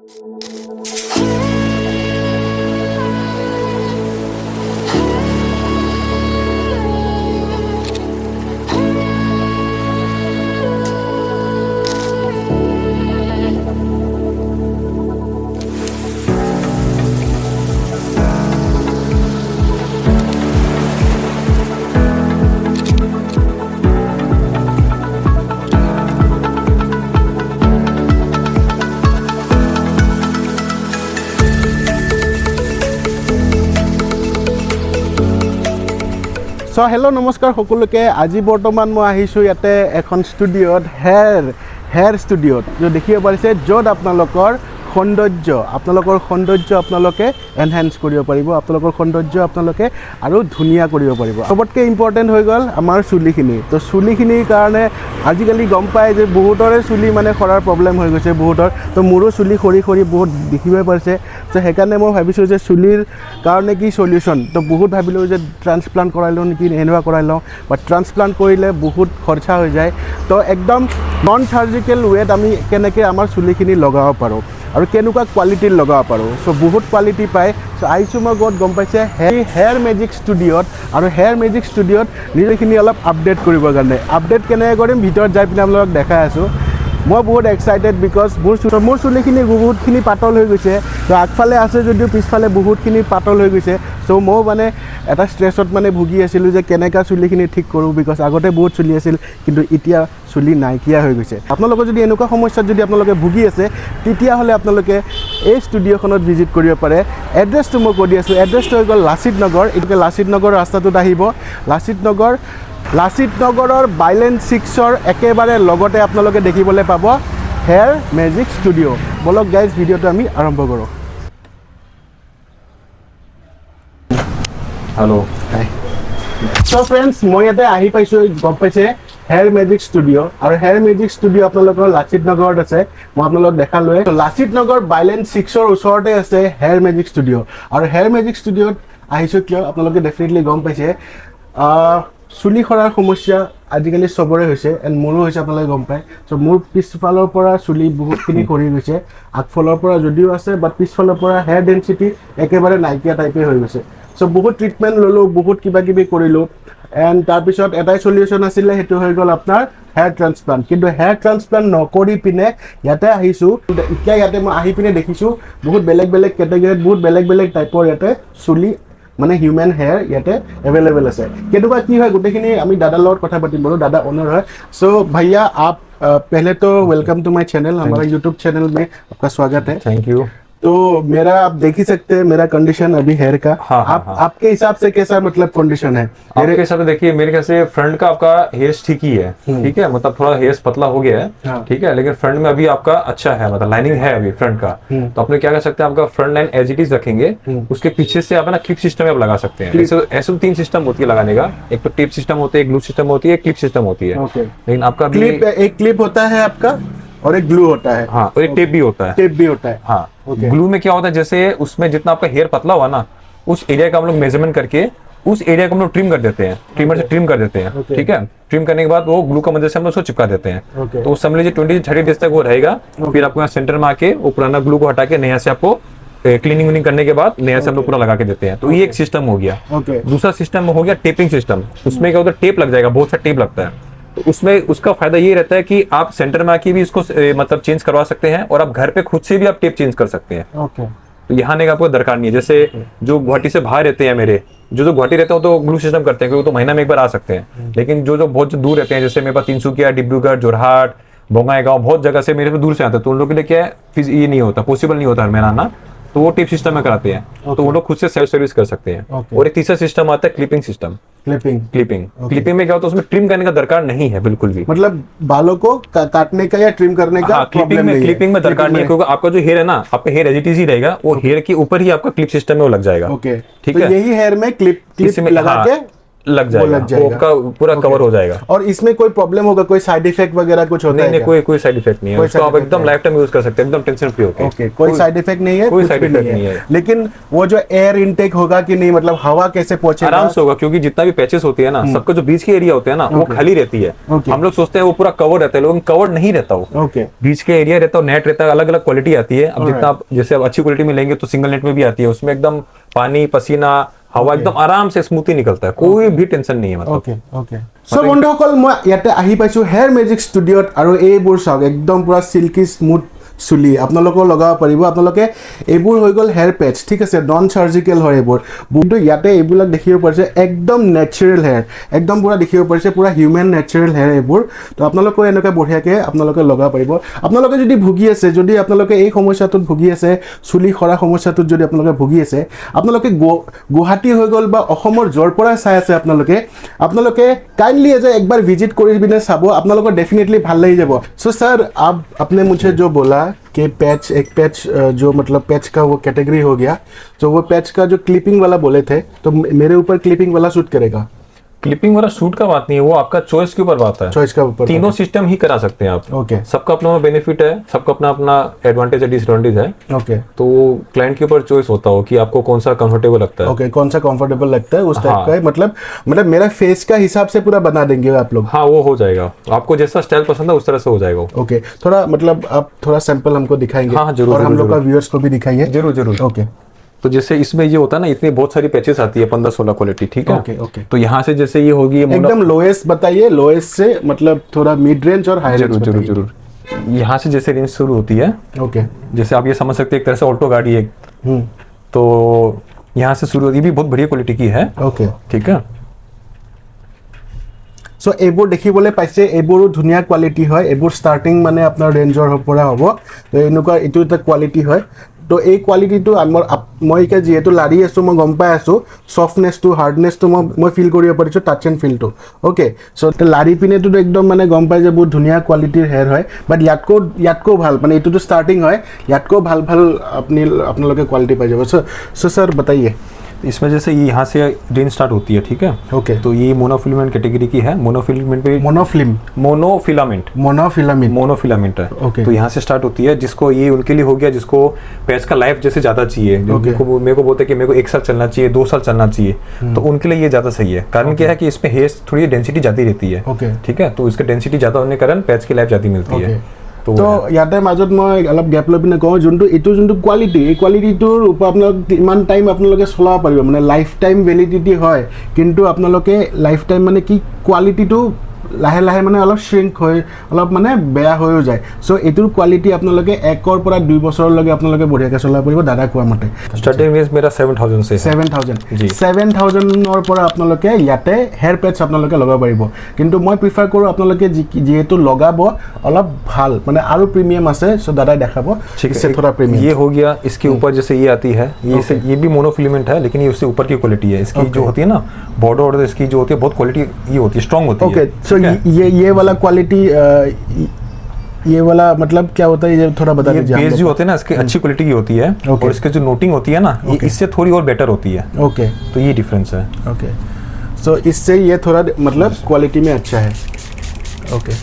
So hello' নমস্কাৰ সকলোকে। আজি বৰ্তমান মই আহিছোঁ ইয়াতে এখন ষ্টুডিঅ'ত, হেয়াৰ ষ্টুডিঅ'ত য'ত দেখিব পাৰিছে, য'ত আপোনালোকৰ সৌন্দৰ্য আপোনালোকে এনহেন্স কৰিব পাৰিব, আপোনালোকৰ সৌন্দৰ্য আপোনালোকে আৰু ধুনীয়া কৰিব পাৰিব। চবতকৈ ইম্পৰ্টেণ্ট হৈ গ'ল আমাৰ চুলিখিনি। তো চুলিখিনিৰ কাৰণে আজিকালি গম পায় যে বহুতৰে চুলি মানে সৰাৰ প্ৰব্লেম হৈ গৈছে বহুতৰ। তো মোৰো চুলি সৰি বহুত দেখিবই পাৰিছে। তো সেইকাৰণে মই ভাবিছোঁ যে চুলিৰ কাৰণে কি চলিউশ্যন। তো বহুত ভাবিলোঁ যে ট্ৰান্সপ্লাণ্ট কৰাই লওঁ নেকি, এনেকুৱা কৰাই লওঁ, বাট ট্ৰান্সপ্লাণ্ট কৰিলে বহুত খৰচা হৈ যায়। তো একদম নন চাৰ্জিকেল ৱেত আমি কেনেকৈ আমাৰ চুলিখিনি লগাব পাৰোঁ আৰু কেনেকুৱা কোৱালিটিৰ লগাব পাৰোঁ। চ' বহুত কোৱালিটি পায়। চ' আহিছোঁ মই ক'ত গম পাইছে, হেয়াৰ মেজিক ষ্টুডিঅ'ত। আৰু হেয়াৰ মেজিক ষ্টুডিঅ'ত নিজৰখিনি অলপ আপডেট কৰিবৰ কাৰণে। আপডেট কেনেকৈ কৰিম ভিতৰত যাই পিনে আপোনালোকক দেখাই আছোঁ। মই বহুত এক্সাইটেড বিকজ মোৰ চুলিখিনি বহুতখিনি পাতল হৈ গৈছে। তো আগফালে আছে যদিও পিছফালে বহুতখিনি পাতল হৈ গৈছে। চ' ময়ো মানে এটা ষ্ট্ৰেছত মানে ভুগি আছিলোঁ যে কেনেকুৱা চুলিখিনি ঠিক কৰোঁ, বিকজ আগতে বহুত চুলি আছিল কিন্তু এতিয়া চুলি নাইকিয়া হৈ গৈছে। আপোনালোকৰ যদি এনেকুৱা সমস্যাত যদি আপোনালোকে ভুগি আছে, তেতিয়াহ'লে আপোনালোকে এই ষ্টুডিঅ'খনত ভিজিট কৰিব পাৰে। এড্ৰেছটো মই কৈ দি আছোঁ। এড্ৰেছটো হৈ গ'ল লাচিত নগৰ। এইটোকে লাচিত নগৰ ৰাস্তাটোত আহিব। লাচিত নগৰৰ বাইলেন 6ৰ একেবাৰে লগতে আপোনালোকে দেখিবলৈ পাব হেয়াৰ মেজিক ষ্টুডিঅ'। বলক গাইজ ভিডিঅ'টো আমি আৰম্ভ কৰোঁ। Hello' high. চ' ফ্ৰেণ্ডছ, মই ইয়াতে আহি পাইছোঁ, গম পাইছে হেয়াৰ মেজিক ষ্টুডিঅ'। আৰু হেয়াৰ মেজিক ষ্টুডিঅ' আপোনালোকৰ লাচিত নগৰত আছে। মই আপোনালোকক দেখালোৱে। লাচিত নগৰ বাইলেন 6ৰ ওচৰতে আছে হেয়াৰ মেজিক ষ্টুডিঅ'। আৰু হেয়াৰ মেজিক ষ্টুডিঅ'ত আহিছোঁ কিয়, আপোনালোকে ডেফিনেটলি গম পাইছে। চুলি সৰাৰ সমস্যা আজিকালি চবৰে হৈছে, এণ্ড মোৰো হৈছে, আপোনালোকে গম পায়। চ' মোৰ পিছফালৰ পৰা চুলি বহুতখিনি সৰি গৈছে। আগফালৰ পৰা যদিও আছে, বাট পিছফালৰ পৰা হেয়াৰ ডেনচিটি একেবাৰে নাইকিয়া টাইপে হৈ গৈছে। চ' বহুত ট্ৰিটমেণ্ট ল'লোঁ, বহুত কিবা কিবি কৰিলোঁ, এণ্ড তাৰপিছত এটাই চলিউশ্যন আছিলে, সেইটো হৈ গ'ল আপোনাৰ হেয়াৰ ট্ৰান্সপ্লাণ্ট। কিন্তু হেয়াৰ ট্ৰান্সপ্লাণ্ট নকৰি পিনে ইয়াতে আহিছোঁ। এতিয়া ইয়াতে মই আহি পিনে দেখিছোঁ বহুত বেলেগ কেটেগৰীত বহুত বেলেগ টাইপৰ ইয়াতে চুলি মানে হিউমেন হেয়াৰ ইয়াতে এভেইলেবল আছে। কেনেকুৱা কি হয় গোটেইখিনি আমি দাদাৰ লগত কথা পাতিম বাৰু। दादा ओनर है। सो भैया आप पहले तो वेलकम टू माय चैनल। हमारा यूट्यूब चैनल में आपका स्वागत है। Thank you. तो मेरा आप देख ही सकते हैं मेरा कंडीशन अभी हेयर का। आपके हिसाब से कैसा मतलब कंडीशन है? आपके हिसाब से देखिए, मेरे ख्याल से फ्रंट का आपका हेयर्स ठीक ही है, ठीक है, मतलब थोड़ा हेयर्स पतला हो गया है, ठीक है, लेकिन फ्रंट में अभी आपका अच्छा है, मतलब लाइनिंग है अभी फ्रंट का। तो अपने क्या कर सकते हैं, आपका front line as it is रखेंगे, उसके पीछे से आप ना क्लिप सिस्टम आप लगा सकते हैं। ऐसे 3 सिस्टम होती है लगाने का। एक तो टेप सिस्टम होती है, एक ग्लू सिस्टम होती है, एक क्लिप सिस्टम होती है। लेकिन आपका एक क्लिप होता है आपका और एक ग्लू होता है। हाँ, और एक टेप भी होता है। हाँ, ग्लू में क्या होता है, जैसे उसमें जितना आपका हेयर पतला हुआ ना, उस एरिया का हम लोग मेजरमेंट करके उस एरिया को हम लोग ट्रिम कर देते हैं, ट्रिमर से ट्रिम कर देते हैं, ठीक है। ट्रिम करने के बाद वो ग्लू का मदद से हम लोग उसको चिपका देते हैं। तो उस समझ लीजिए 20-30 डेज तक वो रहेगा। फिर आपको यहाँ सेंटर में आके वो पुराना ग्लू को हटा के नया से आपको क्लीनिंग करने के बाद नया से हम लोग पूरा लगा के देते हैं। तो ये एक सिस्टम हो गया। दूसरा सिस्टम हो गया टेपिंग सिस्टम। उसमें क्या होता है, टेप लग जाएगा, बहुत सा टेप लगता है। तो उसमें उसका फायदा ये रहता है कि आप सेंटर में आके भी इसको मतलब चेंज करवा सकते हैं, और आप घर पे खुद से भी आप टेप चेंज कर सकते हैं। तो यहाँ आने का आपको दरकार नहीं है। जैसे जो गुवाहाटी से बाहर रहते हैं, मेरे जो गुवाहाटी रहते हो तो ग्लू सिस्टम करते हैं, क्योंकि तो महीना में एक बार आ सकते हैं। लेकिन जो बहुत दूर रहते हैं, जैसे मेरे पास तिनसुकिया, डिब्रूगढ़, जोरहाट, बोंगाईगांव, बहुत जगह से मेरे पे दूर से आते हैं, तो उन लोगों के लिए क्या है, ये नहीं होता, पॉसिबल नहीं होता हर महीना आना। तो वो टेप सिस्टम में कराते हैं। तो वो लोग खुद से सेल्फ सर्विस कर सकते हैं। और एक तीसरा सिस्टम आता है क्लिपिंग सिस्टम। क्लिपिंग में क्या होता है, उसमें ट्रिम करने का दरकार नहीं है बिल्कुल भी, मतलब बालों को काटने का या ट्रिम करने का क्लिपिंग में दरकार नहीं है, क्योंकि आपका जो हेयर है ना, आपका हेयर एज इट इज ही रहेगा, वो हेयर के ऊपर ही आपका क्लिप सिस्टम में वो लग जाएगा। ठीक है, यही हेयर में क्लिप लगा के लग जाएगा, वो आपका पूरा कवर हो जाएगा। और इसमें कोई प्रॉब्लम होगा, कोई साइड इफेक्ट वगैरह कुछ होता है? नहीं, कोई साइड इफेक्ट नहीं है, उसको आप एकदम लाइफ टाइम यूज कर सकते हैं, एकदम टेंशन फ्री होके। ओके, कोई साइड इफेक्ट नहीं है, कोई कुछ साइड भी इफेक्ट नहीं नहीं है। है। लेकिन वो जो एयर इनटेक होगा कि नहीं, मतलब हवा कैसे पहुंचेगा? आराम से होगा, क्योंकि जितना भी पैचेस होती है ना, सबका जो बीच के एरिया होते हैं ना, वो खाली रहती है। हम लोग सोचते हैं वो पूरा कवर रहता है, लेकिन कवर नहीं रहता वो। ओके, बीच के एरिया रहता है, नेट रहता है, अलग अलग क्वालिटी आती है। अब जितना आप जैसे अब अच्छी क्वालिटी में लेंगे तो सिंगल नेट में भी आती है, उसमें एकदम पानी पसीना हवा एकदम आराम से स्मूथली निकलता है, कोई भी टेंशन नहीं है मतलब। Okay okay. सो বন্ধুসকল, মই ইয়াতে আহি পাইছোঁ হেয়াৰ মেজিক ষ্টুডিঅ'ত, আৰু এইবোৰ চাওক একদম পুৰা চিল্কি স্মুথ চুলি আপোনালোকেও লগাব পাৰিব। আপোনালোকে এইবোৰ হৈ গ'ল হেয়াৰ পেচ, ঠিক আছে, নন চাৰ্জিকেল হয় এইবোৰ। কিন্তু ইয়াতে এইবিলাক দেখিব পাৰিছে একদম নেচাৰেল হেয়াৰ, একদম পুৰা দেখিব পাৰিছে পুৰা হিউমেন নেচাৰেল হেয়াৰ এইবোৰ। তো আপোনালোকেও এনেকৈ বঢ়িয়াকৈ আপোনালোকে লগাব পাৰিব। আপোনালোকে যদি ভুগি আছে, যদি আপোনালোকে এই সমস্যাটোত ভুগি আছে, চুলি সৰা সমস্যাটোত যদি আপোনালোকে ভুগি আছে, আপোনালোকে গুৱাহাটী হৈ গ'ল বা অসমৰ য'ৰ পৰা চাই আছে আপোনালোকে काइंडली एज एक बार विजिट कर बिना चाब, आपको डेफिनेटली भल लगी যাব। सो सर, आपने मुझे जो बोला कि पैच, एक पैच जो मतलब पैच का वो कैटेगरी हो गया, तो वो पैच का जो क्लिपिंग वाला बोले थे, तो मेरे ऊपर क्लिपिंग वाला शूट करेगा? क्लिपिंग वाला शूट का बात नहीं है, वो आपका चॉइस के ऊपर बात है। चॉइस का ऊपर तीनों सिस्टम ही करा सकते हैं आप। ओके, सबका अपना बेनिफिट है, सबका अपना अपना एडवांटेज है, डिसएडवांटेज है। ओके, तो क्लाइंट के ऊपर चॉइस होता हो कि आपको कौन सा कंफर्टेबल लगता है। ओके, कौन सा कंफर्टेबल लगता है उस टाइप का है, मतलब मेरा फेस का हिसाब से पूरा बना देंगे आप लोग? हाँ, वो हो जाएगा, आपको जैसा स्टाइल पसंद है उस तरह से हो जाएगा। ओके, थोड़ा मतलब आप थोड़ा सैंपल हमको दिखाएंगे? हाँ, जरूर, और हम लोग का जरूर। व्यूअर्स को भी दिखाइए। जरूर जरूर। ओके, तो जैसे इसमें ये होता है ना, इतनी बहुत सारी पैचेस आती है, 15-16 क्वालिटी, ठीक है। Okay, okay. तो यहाँ से जैसे ये होगी एकदम लोएस्ट बताइए, लोएस्ट से मतलब थोड़ा मिड रेंज और हाई रेंज जरूर जरूर बताइए। जरूर। यहाँ से जैसे रेंज शुरू होती है, ओके, जैसे आप ये समझ सकते हैं एक तरह से ऑल्टो गाड़ी है, तो यहाँ से शुरू होती है, भी बहुत बढ़िया क्वालिटी की है। ओके, ठीक है। सो এইবোৰ দেখিবলৈ পাইছে, এইবোৰো ধুনীয়া কোৱালিটি হয়, এইবোৰ ষ্টাৰ্টিং মানে আপোনাৰ ৰেঞ্জৰ পৰা হ'ব। তো এনেকুৱা এইটো এটা কোৱালিটি হয়। তো এই কোৱালিটিটো মই এতিয়া যিহেতু লাৰি আছোঁ, মই গম পাই আছোঁ ছফ্টনেছটো, হাৰ্ডনেছটো মই ফিল কৰিব পাৰিছোঁ, টাচ এণ্ড ফিলটো। অ'কে, চ' লাৰি পিনেতো একদম মানে গম পাই যে বহুত ধুনীয়া কোৱালিটিৰ হেয়াৰ হয়, বাট ইয়াতকৈও ভাল, মানে এইটোতো ষ্টাৰ্টিং হয়, ইয়াতকৈও ভাল আপোনালোকে কোৱালিটি পাই যাব। চ' सर बताइए। इसमें जैसे यहाँ से रेंज स्टार्ट होती है, ठीक है। ओके, तो ये मोनोफिलामेंट कैटेगरी की है। मोनोफिलामेंट पे मोनोफिलामेंट है। ओके, तो यहाँ से स्टार्ट होती है, जिसको ये उनके लिए हो गया, जिसको पैच का लाइफ जैसे ज़्यादा चाहिए, मेरे को बोलते हैं कि मेरे को 1 साल चलना चाहिए, 2 साल चलना चाहिए, तो उनके लिए ये ज़्यादा सही है। कारण क्या है कि इसमें हेयर थोड़ी डेंसिटी ज़्यादा रहती है, ठीक है। तो इसका डेंसिटी ज़्यादा होने के कारण पैच की लाइफ ज़्यादा मिलती है। তো ইয়াতে মাজত মই অলপ গেপ লৈ পিনে কওঁ, যোনটো কোৱালিটি, এই কোৱালিটিটোৰ ওপৰত আপোনালোকে ইমান টাইম আপোনালোকে চলাব পাৰিব, মানে লাইফ টাইম ভেলিডিটি হয়, কিন্তু আপোনালোকে লাইফ টাইম মানে কি কোৱালিটিটো লাহে লাহে মানে অলপ শ্ৰিংক হৈ অলপ মানে বেয়া হৈও যায়। চ' এইটোৰ কোৱালিটি আপোনালোকে 1 পৰা 2 বছৰলৈকে আপোনালোকে বঢ়িয়াকৈ চলাব পাৰিব, দাদা কোৱা মতে। स्टार्टिंग रेंज मेरा 7000 से 7000 जी 7000ৰ পৰা আপোনালোকে ইয়াতে হেয়াৰ পেচ আপোনালোকে লগাব পাৰিব। কিন্তু মই প্ৰিফাৰ কৰোঁ আপোনালোকে যিহেতু লগাব অলপ ভাল, মানে আৰু প্ৰিমিয়াম আছে, চ' দাদাই দেখাব। ठीक इससे है, थोड़ा प्रीमियम ये हो गया। इसके ऊपर जैसे ये आती है, ये भी मोनोफिलामेंट है, लेकिन ये उससे ऊपर की क्वालिटी है। इसकी जो होती है ना बॉर्डर, इसकी जो होती है बहुत क्वालिटी ये होती है, स्ट्रांग होती है। ओके, सो ये वाला क्वालिटी, ये वाला मतलब क्या होता है, ये थोड़ा बता दीजिए। बेस जो होते हैं ना, इसकी अच्छी क्वालिटी की होती है, और इसके जो नोटिंग होती है ना, ये इससे थोड़ी और बेटर होती है। ओके, तो ये डिफरेंस है। ओके, सो इससे ये थोड़ा मतलब क्वालिटी में अच्छा है। ओके,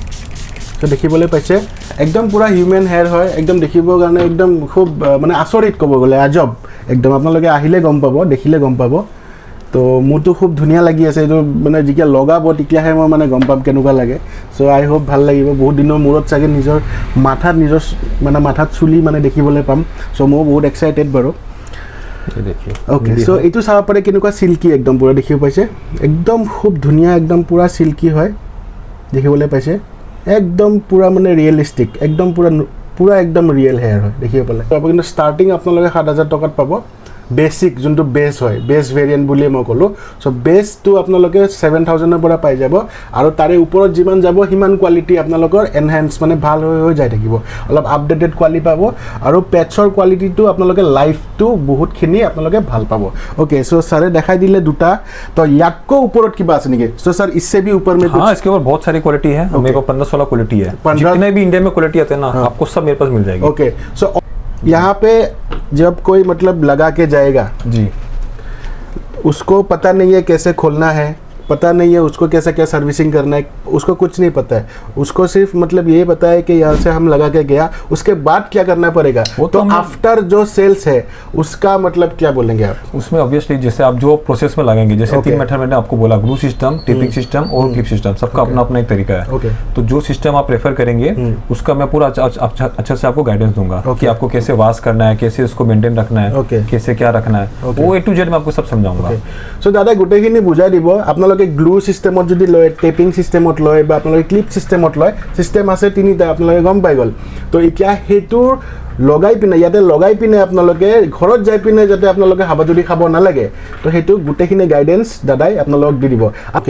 तो দেখিবলৈ পাইছে একদম পুৰা হিউমেন হেয়াৰ হয়, একদম দেখিবৰ কাৰণে একদম খুব মানে আচৰিত ক'ব গ'লে, আজব একদম। আপোনালোকে আহিলে গম পাব, দেখিলে গম পাব। তো মোৰতো খুব ধুনীয়া লাগি আছে, এইটো মানে যেতিয়া লগাব তেতিয়াহে মই মানে গম পাম কেনেকুৱা লাগে। চ' আই হোপ ভাল লাগিব। বহুত দিনৰ মূৰত চাগে নিজৰ মাথাত চুলি মানে দেখিবলৈ পাম। চ' মই বহুত এক্সাইটেড বাৰু। ओके, सो এইটো চাব পাৰে কেনেকুৱা চিল্কি, একদম পুৰা দেখিব পাইছে, একদম খুব ধুনীয়া, একদম পুৰা চিল্কি হয়, দেখিবলৈ পাইছে, একদম পুৰা মানে ৰিয়েলিষ্টিক, একদম পুৰা একদম ৰিয়েল হেয়াৰ হয়, দেখিব পালে। কিন্তু ষ্টাৰ্টিং আপোনালোকে 7000 টকাত পাব। বেছিক যোনটো বেছ হয়, বেছ ভেৰিয়েণ্ট বুলিয়ে মই ক'লোঁ। চ' বেছটো আপোনালোকে 7000ৰ পৰা পাই যাব, আৰু তাৰে ওপৰত যিমান যাব সিমান কোৱালিটি আপোনালোকৰ এনহেন্স মানে ভাল হৈ যাই থাকিব, অলপ আপডেটেড কোৱালিটি পাব, আৰু পেটছৰ কোৱালিটিটো আপোনালোকে লাইফটো বহুতখিনি আপোনালোকে ভাল পাব। ओके, सो सारे दिखाई दिले दुटा, तो याको ऊपर किबा আছে নেকি? सो सर इससे भी ऊपर में हाँ, इसके ऊपर बहुत सारी क्वालिटी है। मेरे को 15-16 क्वालिटी है, जितने भी इंडिया में क्वालिटी आते हैं ना, आपको सब मेरे पास मिल जाएगी। ओके, सो यहाँ पे जब कोई मतलब लगा के जाएगा जी, उसको पता नहीं है कैसे खोलना है, पता नहीं है उसको कैसा क्या सर्विसिंग करना है, उसको कुछ नहीं पता है, उसको सिर्फ मतलब ये पता है कि यहाँ से हम लगा के गया, उसके बाद क्या करना पड़ेगा। तो आफ्टर जो सेल्स है उसका मतलब क्या बोलेंगे आप? उसमें ऑब्वियसली जैसे आप जो प्रोसेस में लगाएंगे, जैसे 3 मेथड मैंने आपको बोला, ग्लू सिस्टम, टेपिंग सिस्टम और क्लिप सिस्टम, सबका अपना अपना एक तरीका है। तो जो सिस्टम आप प्रेफर करेंगे उसका मैं पूरा अच्छा से आपको गाइडेंस दूंगा कि आपको कैसे वाश करना है, कैसे उसको मेंटेन रखना है, कैसे क्या रखना है, वो A to Z मैं आपको सब समझाऊंगा। सो दादा गोटेखिनि बुझाই দিব। আপোনালোকে গ্লু সিস্টেমত যদি লয়, টেপিং সিস্টেমত লয় বা আপোনালোকে ক্লিপ সিস্টেমত লয়, সিস্টেম আছে তিনিটা, আপোনালোকে গম পাই গ'ল। তো এতিয়া সেইটোৰ লগাই পিনে ইয়াতে লগাই পিনে আপোনালোকে ঘৰত যাই পিনে যাতে আপোনালোকে হাবাজুৰি খাব নালাগে, তো সেইটো গোটেইখিনি গাইডেন্স দাদাই আপোনালোকক দি দিব।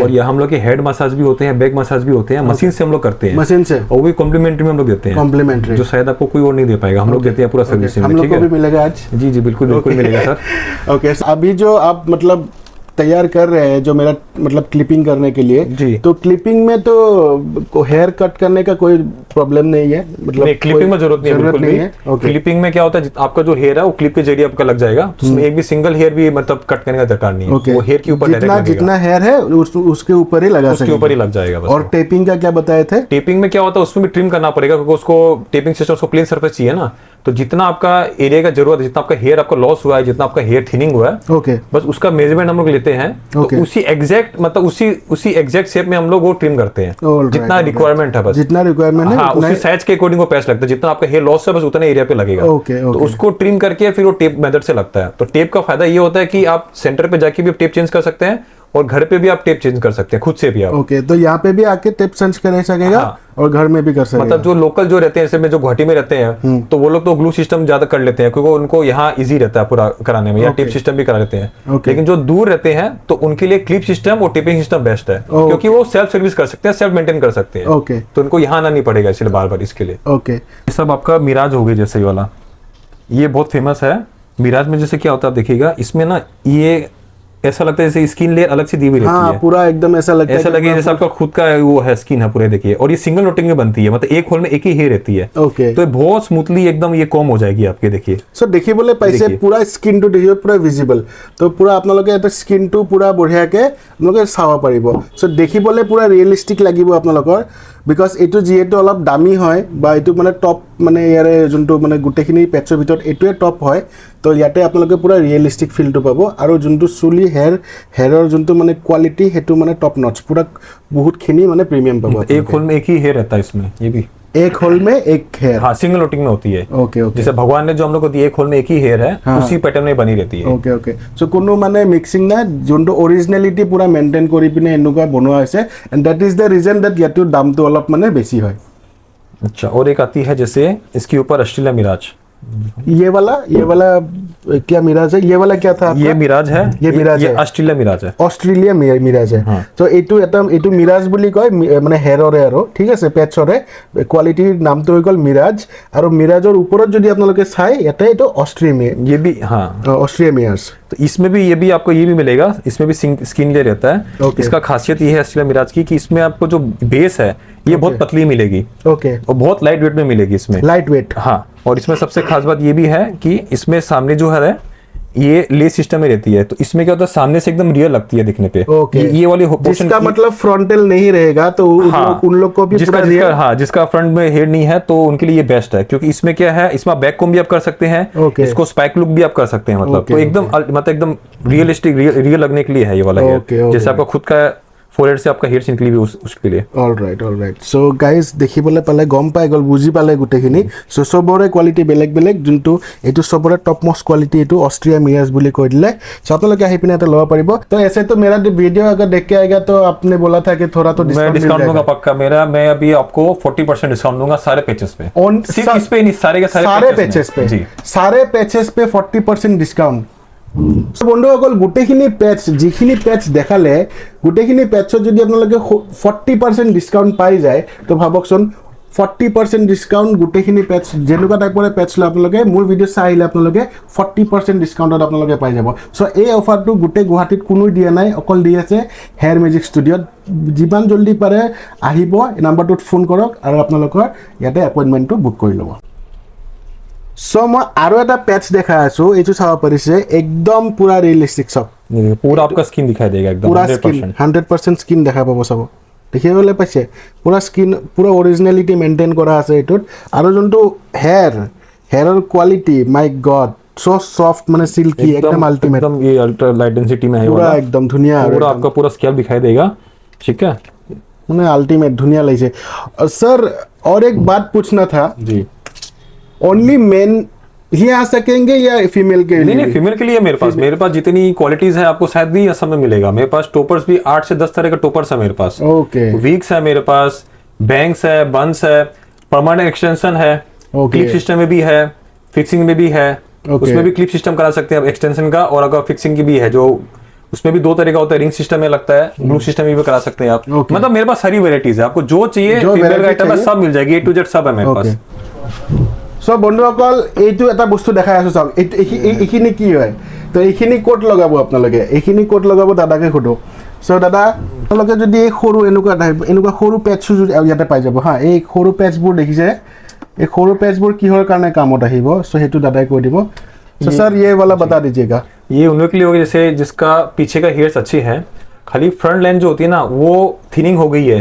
और ये हम लोग के हेड मसाज भी होते हैं, बैक मसाज भी होते हैं, मशीन से हम लोग करते हैं, मशीन से, और भी कॉम्प्लीमेंट्री में हम लोग देते हैं, कॉम्प्लीमेंट्री, जो शायद आपको कोई और नहीं दे पाएगा, हम लोग देते हैं पूरा सर्विस। हम लोग को भी मिलेगा आज? जी जी बिल्कुल बिल्कुल मिलेगा सर। ओके, अभी जो आप मतलब तैयार कर रहे हैं जो मेरा मतलब क्लिपिंग करने के लिए जी, तो क्लिपिंग में तो हेयर कट करने का कोई प्रॉब्लम नहीं है, मतलब नहीं, क्लिपिंग में जरूरत नहीं है, बिल्कुल नहीं है। क्लिपिंग में क्या होता है, आपका जो हेयर है वो क्लिप के जरिए आपका लग जाएगा, तो उसमें एक भी सिंगल हेयर भी मतलब कट करने का दरकार नहीं है, वो हेयर के ऊपर जितना हेयर है उसके ऊपर ही लगा, उसके ऊपर ही लग जाएगा बस। और टेपिंग का क्या बताए थे? टेपिंग में क्या होता है, उसमें भी ट्रिम करना पड़ेगा, क्योंकि उसको टेपिंग सिस्टम उसको प्लेन सरफेस चाहिए ना, तो जितना आपका एरिया का जरूरत है, जितना आपका हेयर आपका लॉस हुआ है, जितना आपका हेयर थिनिंग हुआ है, बस उसका मेजरमेंट हम लोग लेते हैं, तो उसी एग्जैक्ट मतलब उसी एग्जैक्ट शेप में हम लोग वो ट्रिम करते हैं, जितना रिक्वायरमेंट है, बस जितना रिक्वायरमेंट है, उसी साइज के अकॉर्डिंग वो पैच लगता है, जितना आपका हेयर लॉस है बस उतने एरिया पे लगेगा, तो उसको ट्रिम करके फिर वो टेप मेथड से लगता है। तो टेप का फायदा ये होता है कि आप सेंटर पे जाके भी टेप चेंज कर सकते हैं, और घर पे भी आप टेप चेंज कर सकते हैं खुद से भी आप। ओके, तो यहाँ पे भी आके टेप चेंज कर सकेगा, और घर में भी कर सकेगा। मतलब जो लोकल जो रहते हैं, जैसे में जो गुवाहाटी में रहते हैं, तो वो लोग तो ग्लू सिस्टम ज्यादा कर लेते हैं, क्योंकि उनको यहाँ इजी रहता है पूरा कराने में, या टेप सिस्टम भी करा लेते हैं। लेकिन जो दूर रहते हैं तो उनके लिए क्लिप सिस्टम और टेपिंग सिस्टम बेस्ट है, क्योंकि वो सेल्फ सर्विस कर सकते हैं, सेल्फ मेंटेन कर सकते हैं, तो उनको यहाँ आना नहीं पड़ेगा इसलिए बार बार इसके लिए। ये सब आपका मिराज हो गई, जैसे वाला ये बहुत फेमस है। मिराज में जैसे क्या होता है आप देखिएगा, इसमें ना ये ऐसा लगता है जैसे स्किन लेयर अलग से दी हुई रहती है, पूरा एकदम ऐसा लगता है, ऐसा लगे जैसे आपका खुद का वो है स्किन है पूरे, देखिए। और ये सिंगल नोटिंग में बनती है, मतलब एक होल में एक ही हेयर रहती है, तो ये बहुत स्मूथली एकदम ये कॉम हो जाएगी आपके, देखिए। सो देखिए बोले पैसे पूरा स्किन टू देखिए पूरा विजिबल, तो पूरा आपनलोके এটা स्किन टू पूरा बढ़ियाके आपनलोके চাব পাৰিব। सो দেখিবলে पूरा रियलिस्टिक লাগিব आपनलोকৰ, বিকজ এইটো যিহেতু অলপ দামী হয় বা এইটো মানে টপ মানে ইয়াৰে যোনটো মানে গোটেইখিনি পেটছৰ ভিতৰত এইটোৱে টপ হয়, তো ইয়াতে আপোনালোকে পুৰা ৰিয়েলিষ্টিক ফিলটো পাব, আৰু যোনটো চুলি হেয়াৰৰ যোনটো মানে কোৱালিটি সেইটো মানে টপ নচ, পুৰা বহুতখিনি মানে প্ৰিমিয়াম পাব। एक होल में एक ही हेयर रहता है इसमें, ये भी एक होल में एक हेयर, हाँ सिंगल नोटिंग में होती है। ओके ओके, जैसे भगवान ने जो हम लोग को दी एक होल में एक ही हेयर है, उसी पैटर्न में बनी रहती है। ओके ओके, सो कोनो माने मिक्सिंग ना, जोंतो ओरिजिनलिटी पूरा मेंटेन কৰি পিনে এনেকুৱা বনোৱা হৈছে, and that is the reason that ইয়াটো দামটো অলপ মানে বেছি হয়। अच्छा, और एक आती है जैसे इसके ऊपर ऑस्ट्रेलिया मिराज, ये वाला क्या मिराज है, ये वाला क्या था आपका? ये मिराज है, ये मिराज है, ऑस्ट्रेलिया मिराज है, ऑस्ट्रेलिया मिराज है। तो এইটো এইটো মিৰাজ বুলি কয়, মানে হেয়াৰৰে আৰু ঠিক আছে, পেটছৰে কোৱালিটিৰ নামটো হৈ গ'ল মিৰাজ, আৰু মিৰাজৰ ওপৰত যদি আপোনালোকে চাই ইয়াতে এইটো অষ্ট্ৰেলিয়া, ये भी हाँ অষ্ট্ৰেলিয়া মিৰাজ। तो इसमें भी ये भी आपको ये भी मिलेगा, इसमें भी स्किन लेयर रहता है। इसका खासियत ये है ऑस्ट्रेलिया मिराज की कि इसमें आपको जो बेस है ये बहुत पतली मिलेगी, ओके, और बहुत लाइट वेट में मिलेगी इसमें, लाइट वेट। हाँ, और इसमें सबसे खास बात ये भी है कि इसमें सामने जो है ये लेस सिस्टम में रहती है, तो इसमें क्या होता है सामने से एकदम रियल लगती है दिखने पे। ये वाली जिसका मतलब फ्रंटल नहीं रहेगा तो उन लोग को भी जिसका फ्रंट में हेयर नहीं है तो उनके लिए ये बेस्ट है, क्योंकि इसमें क्या है, इसमें बैक कोम भी आप कर सकते हैं, इसको स्पाइक लुक भी आप कर सकते हैं, मतलब तो एकदम रियलिस्टिक रियल लगने के लिए है ये वाला हेयर, जैसे आपका खुद का फोरहेड से आपका हेयर निकली भी उसके लिए। ऑलराइट। सो गाइज দেখিবলৈ পালে, গম পাই গ'ল, বুজি পালে গোটেইখিনি। সো চবৰে কোৱালিটি বেলেগ বেলেগ, যোনটো এইটো চবৰে টপ মোষ্ট কোৱালিটি, এইটো অস্ট্রিয়া मिराज বুলি কৈ দিলে। সো আপোনালোকে আহি পিনে এটা ল'ব পাৰিব। तो ऐसे तो मेरा वीडियो अगर देख के आएगा तो आपने बोला था कि थोड़ा तो डिस्काउंट दूंगा पक्का। मैं अभी आपको 40% डिस्काउंट दूंगा सारे पैचेस पे, सिर्फ इस पे नहीं, सारे के सारे पैचेस पे जी, सारे पैचेस पे 40% डिस्काउंट। বন্ধুসকল গোটেইখিনি পেচ যিখিনি পেচ দেখালে, গোটেইখিনি পেচত যদি আপোনালোকে 40% ডিসকাউন্ট পাই যায়, তো ভাবকচোন 40% ডিসকাউন্ট গোটেইখিনি পেচ, যেনেকুৱা টাইপৰে পেচ লৈ আপোনালোকে মোৰ ভিডিঅ' চাই আহিলে আপোনালোকে 40% ডিসকাউণ্টত আপোনালোকে পাই যাব। চ' এই অফাৰটো গোটেই গুৱাহাটীত কোনো দিয়া নাই, অকল দি আছে হেয়াৰ মেজিক ষ্টুডিঅ'ত। যিমান জলদি পাৰে আহিব, এই নাম্বাৰটোত ফোন কৰক আৰু আপোনালোকৰ ইয়াতে এপইণ্টমেণ্টটো বুক কৰি ল'ব। सो मैं आरो এটা पैच দেখা আছো এইটো চাব পাৰিছে একদম পুৰা ৰিয়েলিষ্টিক সব पूरा आपका स्किन दिखाई देगा एकदम পুৰা স্কিন 100%। 100% স্কিন দেখা পাব চাব দেখিবলৈ পাইছে পুৰা স্কিন পুৰা অৰিজিনেলিটি মেইনটেইন কৰা আছে এইটোত আৰু যোনটো হেয়াৰৰ কোৱালিটি মাই গড সো সফট মানে সিল্কি एकदम अल्टीमेट एकदम ये अल्ट्रा लाइट डेंसिटी में है पूरा वाला, एकदम धुनिया पूरा आपका पूरा स्कैल्प दिखाई देगा। ठीक है, मैंने अल्टीमेट धुनिया लगे सर। और एक बात पूछना था जी, ओनली मेन ही आ सकेंगे या फीमेल के लिए? नहीं फीमेल के लिए मेरे पास जितनी क्वालिटीज है आपको शायद भी सब में मिलेगा। मेरे पास टोपर्स भी 8 से 10 तरह के टोपर्स है मेरे पास। ओके, वीक्स है मेरे पास, बैंक्स है, बंस है, परमानेंट एक्सटेंशन है, क्लिप सिस्टम में भी है, फिक्सिंग में भी है। उसमें भी क्लिप सिस्टम करा सकते हैं आप एक्सटेंशन का, और अगर फिक्सिंग की भी है जो उसमें भी 2 तरह का होता है, रिंग सिस्टम में लगता है, ग्लू सिस्टम में भी करा सकते हैं आप। मतलब मेरे पास सारी वेराइटीज है, आपको जो चाहिए फीमेल का आइटम है सब मिल जाएगी, A to Z सब है मेरे पास। সব বন্ধুসকল এইটো এটা বস্তু দেখাই আছো চাওক এইখিনি কি হয় তো এইখিনি কোট লগাব আপোনালোকে এইখিনি কোট লগাব দাদাকে সোধো সো দাদা আপোনালোকে যদি এই সৰু এনেকুৱা সৰু পেচটো যদি ইয়াতে পাই যাব হা এই সৰু পেচবোৰ দেখিছে এই সৰু পেচবোৰ কিহৰ কাৰণে কামত আহিব সো হেতু দাদাই কৈ দিব सो सर ये वाला बता दीजिएगा। ये उन लोग के लिए होगा जैसे जिसका पीछे का हेयर्स अच्छी है, खाली फ्रंट लाइन जो होती है ना वो थिनिंग हो गई है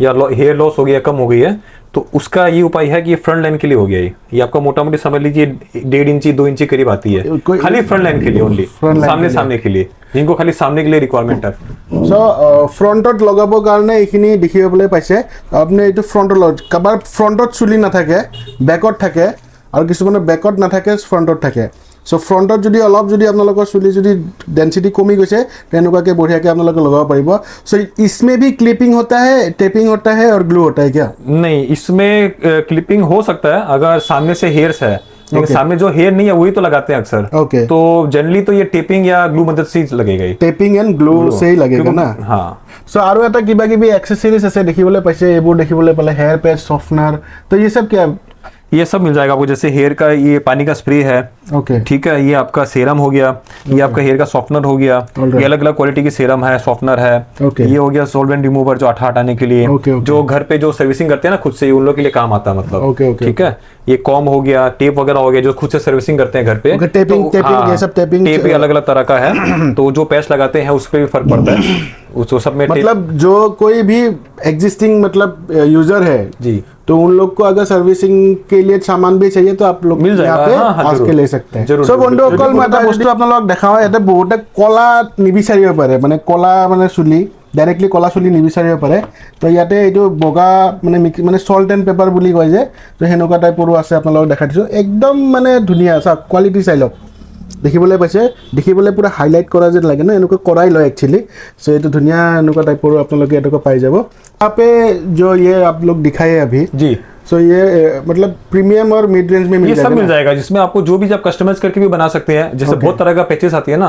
या हेयर लॉस हो गया, कम हो गई है, तो उसका ये उपाय है कि ये फ्रंट लाइन के लिए हो गया। ये आपका मोटा मोटी समझ लीजिए 1.5 इंची 2 इंची करीब आती है, खाली फ्रंट लाइन के लिए ओनली, सामने के लिए, जिनको खाली सामने के लिए रिक्वायरमेंट है। सो फ्रंटत लगाবৰ কাৰণে এইখিনি দেখিবলৈ পাইছে আপুনি এইটো ফ্ৰণ্টত কাবাৰ ফ্ৰণ্টত চুলি নাথাকে বেকত থাকে আৰু কিছুমানৰ বেকত নাথাকে ফ্ৰণ্টত থাকে। সো ফ্ৰণ্টত যদি অলপ যদি আপোনালোকৰ চুলি যদি ডেন্সিটি কমি গৈছে তেনেকুৱাকে বঢ়িয়াকে আপোনালোকে লগাব পাৰিব। सो इसमें भी क्लिपिंग होता है, टेपिंग होता है और ग्लू होता है क्या? नहीं, इसमें क्लिपिंग हो सकता है अगर सामने से हेयर्स है, लेकिन सामने जो हेयर नहीं है वही तो लगाते हैं अक्सर। ओके, तो जनरली तो ये टेपिंग या ग्लू मदद से ही लगेगा, टेपिंग एंड ग्लू से ही लगेगा ना। हाँ, सो আৰু এটা কিবা কিবি এক্সেসৰিজ আছে দেখিবলৈ পাইছে এইবোৰ দেখিবলৈ পালে হেয়াৰ পেচ সফটনাৰ তো ये सब क्या? ये सब मिल जाएगा आपको। जैसे हेयर का ये पानी का स्प्रे है, ओके, ठीक है, ये आपका सेरम हो गया, ये आपका हेयर का सॉफ्टनर हो गया, ये अलग अलग क्वालिटी की सेरम है, सॉफ्टनर है, ये हो गया सॉल्वेंट रिमूवर जो आठा हटाने के लिए, जो घर पे जो सर्विसिंग करते हैं ना खुद से, उन लोग के लिए काम आता है मतलब। ठीक है, ये कॉम हो गया, टेप वगैरह हो गया जो खुद से सर्विसिंग करते हैं घर पे। टेपिंग ये सब टेपिंग टेप भी अलग अलग तरह का है, तो जो पैच लगाते हैं उस पर भी फर्क पड़ता है। उस सब में मतलब जो कोई भी एग्जिस्टिंग मतलब यूजर है जी, तो उन लोग को अगर सर्विसिंग के लिए सामान भी चाहिए तो आप लोग मिल जाएगा, यहाँ पे आके ले सकते हैं। सो বন্ধুসকল মই এটা বস্তু আপোনালোকক দেখাও ইয়াতে বহুতে কলা নিবিচাৰিব পাৰে মানে কলা মানে চুলি ডাইৰেক্টলি কলা চুলি নিবিচাৰিব পাৰে তো ইয়াতে এইটো বগা মানে সল্ট এণ্ড পেপাৰ বুলি কয় যে তো সেনেকুৱা টাইপৰো আছে আপোনালোকক দেখাই দিছোঁ একদম মানে ধুনীয়া চাওক কোৱালিটি চাই লওক দেখিবলৈ পাইছে দেখিবলৈ পুৰা হাইলাইট কৰা যেন লাগে না এনেকুৱা কৰাই লয় एक्चुअली। सो এইটো ধুনীয়া এনেকুৱা টাইপৰো আপোনালোকে এটকা পাই যাব। यहाँ पे जो ये आप लोग दिखाए अभी जी, सो ये मतलब प्रीमियम और मिड रेंज में ये सब मिल जाएगा जिसमें आपको जो भी आप कस्टमाइज करके भी बना सकते हैं। जैसे बहुत तरह का पैचेस आती है ना,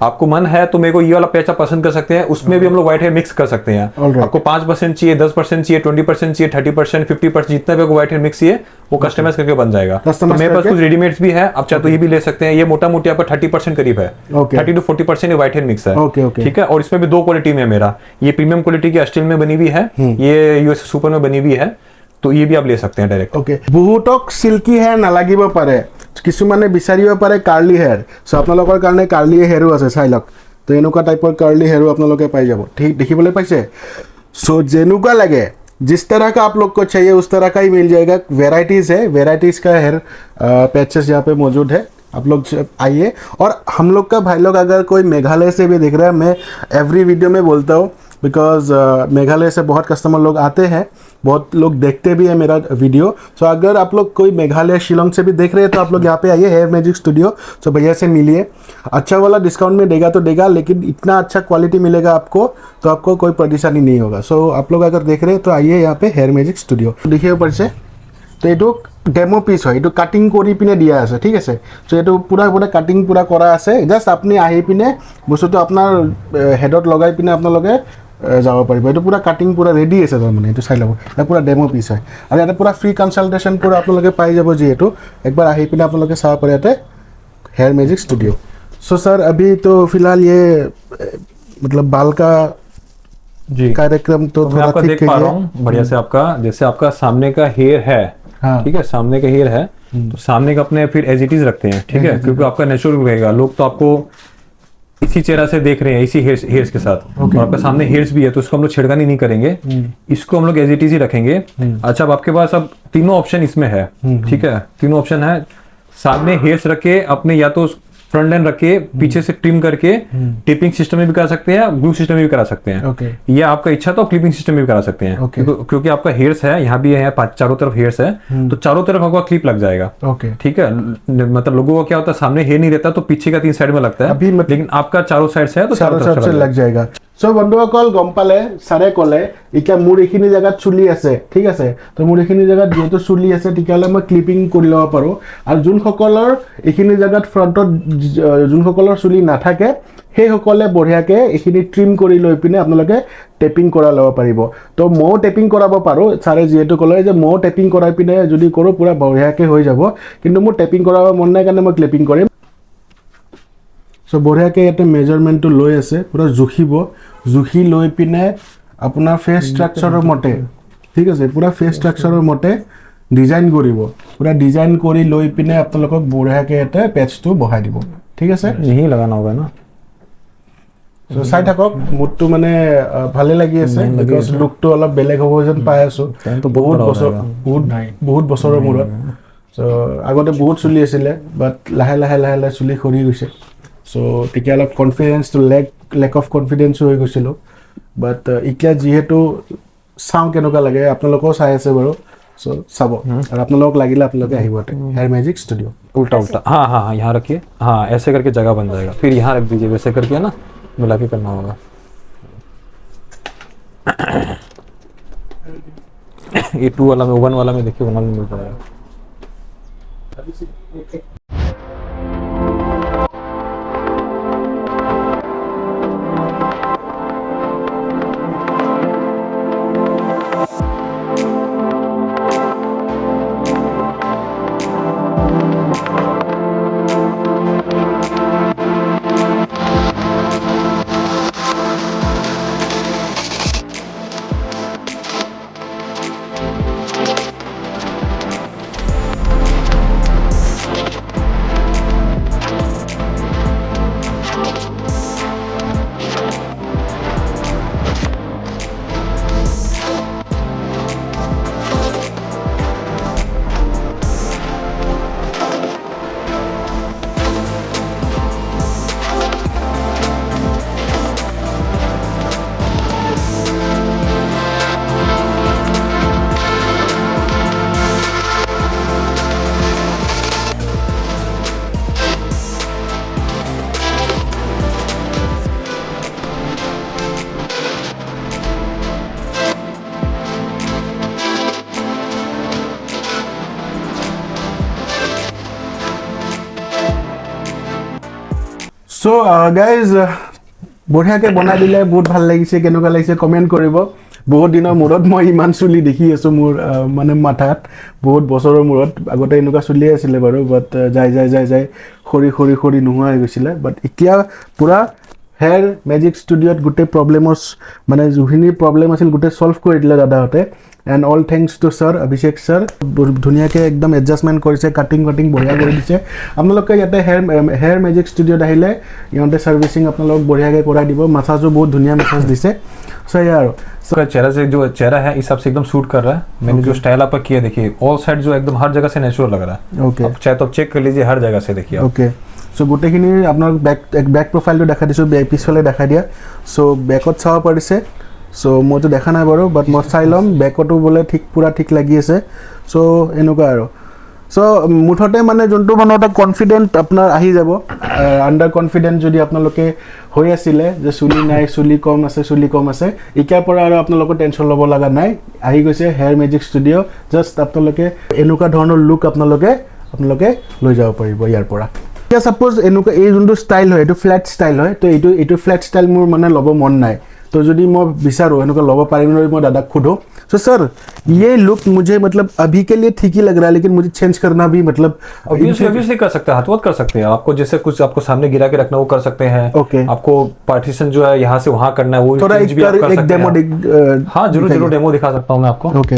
आपको मन है तो मेरे को ये वाला पैच आप पसंद कर सकते हैं, उसमें भी हम लोग व्हाइट हेयर मिक्स कर सकते हैं। आपको 5% चाहिए, 10% चाहिए, 20% चाहिए, 30%, 50%, जितना भी व्हाइट हेयर मिक्स चाहिए वो कस्टमाइज करके बन जाएगा। तो मेरे पास कुछ रेडीमेड्स भी है, आप चाहे तो ये भी ले सकते हैं। ये मोटा मोटी आपका 30% करीब है, 30 to 40% व्हाइट हेयर मिक्स है। ठीक है, और इसमें भी 2 क्वालिटी में है मेरा, ये प्रीमियम क्वालिटी की स्टील में बनी हुई है, ये यूएस सुपर में बनी हुई है, तो ये भी आप ले सकते हैं डायरेक्ट। ओके, बहुतक सिल्की हेयर নালাগিব পাৰে কিছুমানে বিচাৰিব পাৰে কাৰ্লি হেয়াৰ। সো আপোনালোকৰ কাৰণে কাৰ্লি হেয়াৰো আছে চাই লওক তো এনেকুৱা টাইপৰ কাৰ্লি হেয়াৰো আপোনালোকে পাই যাব। ঠিক দেখিবলৈ পাইছে। सो যেনেকুৱা লাগে जिस तरह का आप लोग को चाहिए उस तरह का ही मिल जाएगा। वेराइटीज़ है, वेराइटीज़ का हेयर पैचेस यहाँ पे मौजूद है, आप लोग आइए। और हम लोग का भाई लोग अगर कोई मेघालय से भी देख रहा है, मैं एवरी वीडियो में बोलता हूँ बिकॉज मेघालय से बहुत कस्टमर लोग आते हैं, बहुत लोग देखते भी हैं मेरा वीडियो। सो अगर आप लोग कोई मेघालय शिलोंग से भी देख रहे हैं तो आप लोग यहाँ पे आइए हेयर मैजिक स्टूडियो। सो भैया से मिलिए, अच्छा वाला डिस्काउंट में देगा तो देगा, लेकिन इतना अच्छा क्वालिटी मिलेगा आपको तो आपको कोई परेशानी नहीं होगा। सो आप लोग अगर देख रहे हैं तो आइए यहाँ पे हेयर मैजिक स्टूडियो। देखिए ऊपर से तो ये डेमो पिस है, ये काटिंग কৰি পিনে দিয়া আছে, ঠিক আছে। সো এইটো পুৰা কাটিং পুৰা কৰা আছে, জাস্ট আপুনি আহি পিনে বস্তুটো আপোনাৰ হেডত লগাই পিনে আপোনালোকে যাব পাৰিব। এইটো পুৰা কাটিং পুৰা ৰেডি আছে তাৰমানে, এইটো চাই ল'ব, এটা পুৰা ডেমো পিচ হয় আৰু ইয়াতে পুৰা ফ্ৰী কনসালটেশ্যন পুৰা আপোনালোকে পাই যাব। যিহেতু একবাৰ আহি পিনে আপোনালোকে চাব পাৰে ইয়াতে hair magic studio. So sir अभी तो फिलहाल ये मतलब बाल का जी कार्यक्रम तो मैं आपका देख पा रहा हूँ बढ़िया से। आपका जैसे आपका सामने का हेयर है, हाँ, ठीक है, सामने का हेयर है, तो सामने का अपने फिर एज इट इज रखते हैं, ठीक है, क्योंकि आपका नेचुरल रहेगा। लोग तो आपको इसी चेहरा से देख रहे हैं, इसी हेयर्स के साथ, और आपका सामने हेयर्स भी है, तो उसको हम लोग छेड़खानी नहीं करेंगे, इसको हम लोग एज इट इज ही रखेंगे। अच्छा, अब आपके पास अब तीनों ऑप्शन इसमें है, ठीक है, तीनों ऑप्शन है। सामने हेयर्स रखे अपने, या तो फ्रंट लाइन रखे, पीछे से ट्रिम करके टिपिंग सिस्टम में भी करा सकते हैं, ग्लू सिस्टम में भी करा सकते हैं, ये आपका इच्छा तो क्लिपिंग सिस्टम में भी करा सकते हैं, क्योंकि आपका हेयर्स है, यहाँ भी है, चारों तरफ हेयर्स है, तो चारों तरफ आपका क्लिप लग जाएगा, ठीक है। मतलब लोगों का क्या होता है, सामने हेयर नहीं रहता तो पीछे का 3 साइड में लगता है, लेकिन आपका चारों साइड से है तो चारों तरफ से लग जाएगा। सो বন্ধুসকল গম পালে ছাৰে ক'লে এতিয়া মোৰ এইখিনি জেগাত চুলি আছে, ঠিক আছে, তো মোৰ এইখিনি জেগাত যিহেতু চুলি আছে তেতিয়াহ'লে মই ক্লিপিং কৰি ল'ব পাৰোঁ। আৰু যোনসকলৰ এইখিনি জেগাত ফ্ৰণ্টত যোনসকলৰ চুলি নাথাকে সেইসকলে বঢ়িয়াকৈ এইখিনি ট্ৰিম কৰি লৈ পিনে আপোনালোকে টেপিং কৰাই ল'ব পাৰিব। তো ময়ো টেপিং কৰাব পাৰোঁ, ছাৰে যিহেতু ক'লে যে ময়ো টেপিং কৰাই পিনে যদি কৰোঁ পূৰা বঢ়িয়াকৈ হৈ যাব, কিন্তু মোৰ টেপিং কৰাব মন নাই কাৰণে মই ক্লিপিং কৰিম। সো বঢ়িয়াকৈ ইয়াতে মেজাৰমেণ্টটো লৈ আছে, পূৰা জুখিব, জুখি লৈ পিনে আপোনাৰ ফেচ ষ্ট্ৰাকচাৰৰ মতে, ঠিক আছে, পূৰা ফেচ ষ্ট্ৰাকচাৰৰ মতে ডিজাইন কৰিব, পূৰা ডিজাইন কৰি লৈ পিনে আপোনালোকক বঢ়িয়াকৈ ইয়াতে পেচটো বহাই দিব, ঠিক আছে। यही लगाना होगा ना। সো চাই থাকক, মোৰটো মানে ভালে লাগি আছে, বিকজ লুকটো অলপ বেলেগ হ'ব যেন পাই আছোঁ, বহুত বছৰৰ মূৰত। চ' আগতে বহুত চুলি আছিলে, বাট লাহে লাহে লাহে লাহে চুলি সৰি গৈছে। চ' তেতিয়া অলপ কনফিডেঞ্চটো লেক অফ কনফিডেঞ্চো হৈ গৈছিলোঁ, বাট এতিয়া যিহেতু চাওঁ কেনেকুৱা লাগে, আপোনালোকেও চাই আছে বাৰু, চ' চাব, আৰু আপোনালোকক লাগিলে আপোনালোকে আহিব হেয়াৰ মেজিক ষ্টুডিঅ'। उल्टा उल्टा, हाँ हाँ हाँ, यहाँ रखिए, हाँ ऐसे करके जगह बन जाएगा, फिर यहाँ रख दीजिए, वैसे करके ना मिला के करना होगा। ये 2 वाला में, 1 वाला में देखिए, 1 वाला में मिल जाएगा। সো গাইজ বঢ়িয়াকৈ বনাই দিলে, বহুত ভাল লাগিছে, কেনেকুৱা লাগিছে কমেণ্ট কৰিব। বহুত দিনৰ মূৰত মই ইমান চুলি দেখি আছোঁ মোৰ মানে মাথাত, বহুত বছৰৰ মূৰত। আগতে এনেকুৱা চুলিয়ে আছিলে বাৰু, বাট যাই যাই যাই যাই সৰি সৰি সৰি নোহোৱা হৈ গৈছিলে, বাট এতিয়া পূৰা হেয়াৰ মেজিক ষ্টুডিঅ'ত গোটেই প্ৰব্লেমৰ মানে যোনখিনি প্ৰব্লেম আছিল গোটেই ছল্ভ কৰি দিলে দাদাহঁতে। And all thanks two sir, Abhishek sir, ধুনীয়াকৈ একদম এডজাষ্টমেণ্ট কৰিছে, কাটিং বঢ়িয়া কৰি দিছে। আপোনালোকে ইয়াতে হেয়াৰ মেজিক ষ্টুডিঅ'ত আহিলে ইহঁতে ছাৰ্ভিচিং আপোনালোকক বঢ়িয়াকৈ কৰাই দিব, মাছাজো বহুত ধুনীয়া মাছাজ দিছে। চ' এয়া আৰু चेहरा से जो चेहरा है इस हिसाब से एकदम सूट कर रहा है। मैंने जो स्टाइल आपका किया देखिए, ऑल साइड जो एकदम हर जगह से नेचुरल लग रहा है। ओके, आप चाहे तो आप चेक कर लीजिए, हर जगह से देखिए। ओके, চ' গোটেইখিনি আপোনাক বেক প্ৰফাইলটো দেখাই দিছোঁ, পিছফালে দেখাই দিয়া। চ' বেকত চাব পাৰিছে, চ' মইতো দেখা নাই বাৰু, বাট মই চাই ল'ম, বেকতো বোলে পূৰা ঠিক লাগি আছে। চ' এনেকুৱা আৰু। চ' মুঠতে মানে যোনটো মানে এটা কনফিডেণ্ট আপোনাৰ আহি যাব। আণ্ডাৰ কনফিডেণ্ট যদি আপোনালোকে হৈ আছিলে যে চুলি নাই, চুলি কম আছে, এতিয়াৰ পৰা আৰু আপোনালোকৰ টেনশ্যন ল'ব লগা নাই। আহি গৈছে হেয়াৰ মেজিক ষ্টুডিঅ', জাষ্ট আপোনালোকে এনেকুৱা ধৰণৰ লুক আপোনালোকে লৈ যাব পাৰিব ইয়াৰ পৰা। এতিয়া ছাপ'জ এনেকুৱা এই যোনটো ষ্টাইল হয়, এইটো ফ্লেট ষ্টাইল হয়, তো এইটো ফ্লেট ষ্টাইল মোৰ মানে ল'ব মন নাই, তো যদি মই বিচাৰোঁ এনেকুৱা ল'ব পাৰিম যদি মই দাদাক সোধোঁ। सो सर ये लुक मुझे मतलब अभी के लिए ठीक ही लग रहा है, लेकिन मुझे चेंज करना भी मतलब ऑब्वियसली कर सकते हैं, हाथवत कर सकते हैं। आपको जैसे कुछ आपको सामने गिरा के रखना वो कर सकते हैं। ओके, आपको पार्टीशन जो है यहाँ से वहाँ करना है वो थोड़ा चेंज भी आप कर सकते हैं। हाँ जरूर डेमो दिखा सकता हूँ मैं आपको। Okay.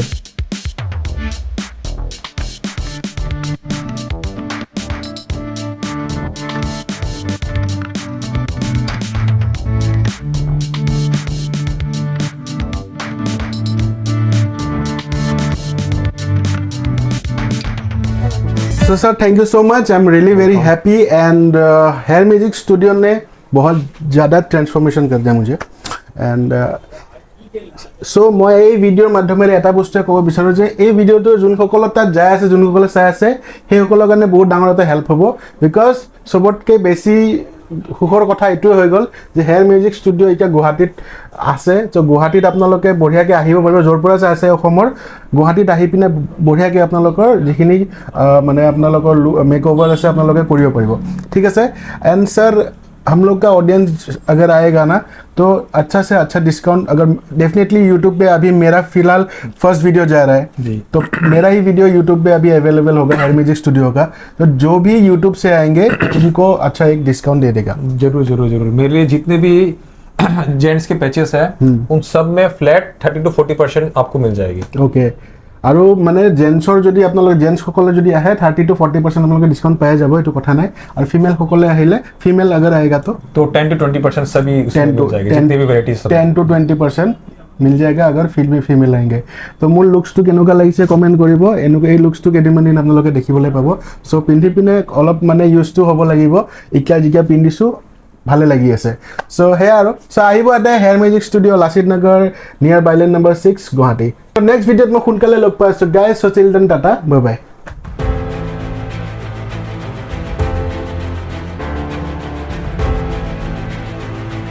So sir thank you so much, I am really very happy and hair music studio ने बहुत ज़्यादा ट्रांसफॉर्मेशन कर दिया मुझे एंड সো মই এই ভিডিঅ'ৰ মাধ্যমেৰে এটা বস্তুৱে ক'ব বিচাৰোঁ যে এই ভিডিঅ'টো যোনসকলৰ তাত যাই আছে, যোনসকলে চাই আছে, সেইসকলৰ কাৰণে বহুত ডাঙৰ এটা হেল্প হ'ব। বিকজ চবতকৈ বেছি সুখৰ কথা এইটোৱে হৈ গ'ল যে হেয়াৰ মিউজিক ষ্টুডিঅ' এতিয়া গুৱাহাটীত আছে। ত' গুৱাহাটীত আপোনালোকে বঢ়িয়াকৈ আহিব পাৰিব, য'ৰ পৰা চাই আছে অসমৰ, গুৱাহাটীত আহি পিনে বঢ়িয়াকৈ আপোনালোকৰ যিখিনি মানে আপোনালোকৰ মেক অভাৰ আছে আপোনালোকে কৰিব পাৰিব। ঠিক আছে। এণ্ড ছাৰ हम लोग का ऑडियंस अगर आएगा ना तो अच्छा से अच्छा डिस्काउंट, अगर डेफिनेटली यूट्यूब पे अभी मेरा फिलहाल फर्स्ट वीडियो जा रहा है जी, तो मेरा ही वीडियो यूट्यूब पे अभी अवेलेबल होगा हेयर म्यूजिक स्टूडियो का, तो जो भी यूट्यूब से आएंगे उनको अच्छा एक डिस्काउंट दे देगा। जरूर जरूर जरूर। मेरे लिए जितने भी जेंट्स के पैचेस है उन सब में फ्लैट 30 to 40% आपको मिल जाएगी। ओके। আৰু মানে জেন্টছৰ যদি আপোনালোকে জেন্টছসকলে যদি আহে 30 to 40% আপোনালোকে ডিছকাউণ্ট পাই যাব, এইটো কথা নাই। আৰু ফিমেলসকলে আহিলে, ফিমেল अगर आएगा तो 10 to 20% सभी उसमें मिल जाएगी, जितने भी वैरायटीज 10 to 20% मिल जाएगा अगर ফিমেল आएंगे। तो মোৰ লুকছটো কেনেকুৱা লাগিছে কমেণ্ট কৰিব। এনেকুৱা এই লুকছটো কেইদিনমান দিন আপোনালোকে দেখিবলৈ পাব। চ' পিন্ধি পিনে অলপ মানে ইউজটো হ'ব লাগিব। এতিয়া যেতিয়া পিন্ধিছোঁ ভালে লাগি আছে। চ' সেয়া আৰু চ' আহিব এটা হেয়াৰ মিউজিক ষ্টুডিঅ' লাচিত নগৰ নিয়াৰ বাইলেন নম্বৰ 6 গুৱাহাটী। নেক্সট ভিডিঅ'ত মই সোনকালে লগ পাই আছোঁ গাইজ। চ' চিল দেন টাটা, বাই বাই।